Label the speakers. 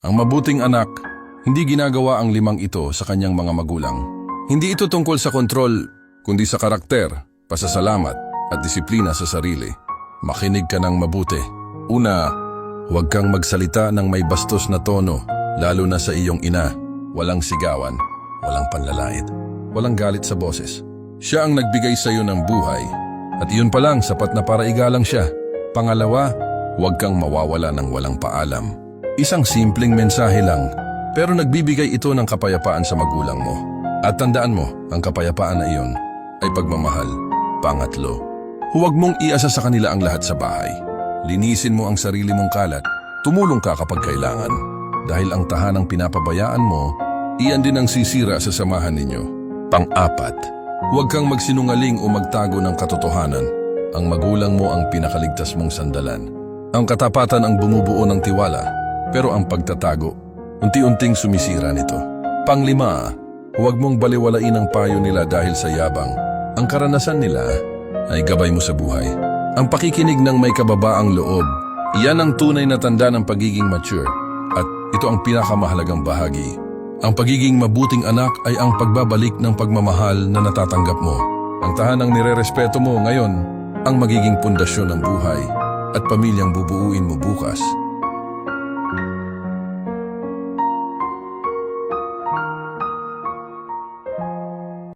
Speaker 1: Ang mabuting anak, hindi ginagawa ang limang ito sa kanyang mga magulang. Hindi ito tungkol sa kontrol, kundi sa karakter, pasasalamat at disiplina sa sarili. Makinig ka ng mabuti. Una, huwag kang magsalita ng may bastos na tono, lalo na sa iyong ina. Walang sigawan, walang panlalait, walang galit sa boses. Siya ang nagbigay sa iyo ng buhay, at iyon pa lang sapat na para igalang siya. Pangalawa, huwag kang mawawala ng walang paalam. Isang simpleng mensahe lang, pero nagbibigay ito ng kapayapaan sa magulang mo. At tandaan mo, ang kapayapaan na iyon ay pagmamahal. Pangatlo, huwag mong iasa sa kanila ang lahat sa bahay. Linisin mo ang sarili mong kalat, tumulong ka kapag kailangan. Dahil ang tahanang pinapabayaan mo, iyan din ang sisira sa samahan ninyo. Pang-apat, huwag kang magsinungaling o magtago ng katotohanan. Ang magulang mo ang pinakaligtas mong sandalan. Ang katapatan ang bumubuo ng tiwala, pero ang pagtatago, unti-unting sumisira nito. Panglima, huwag mong baliwalain ang payo nila dahil sa yabang. Ang karanasan nila ay gabay mo sa buhay. Ang pakikinig ng may kababaang loob, iyan ang tunay na tanda ng pagiging mature. At ito ang pinakamahalagang bahagi. Ang pagiging mabuting anak ay ang pagbabalik ng pagmamahal na natatanggap mo. Ang tahanang nirerespeto mo ngayon ang magiging pundasyon ng buhay at pamilyang bubuuin mo bukas.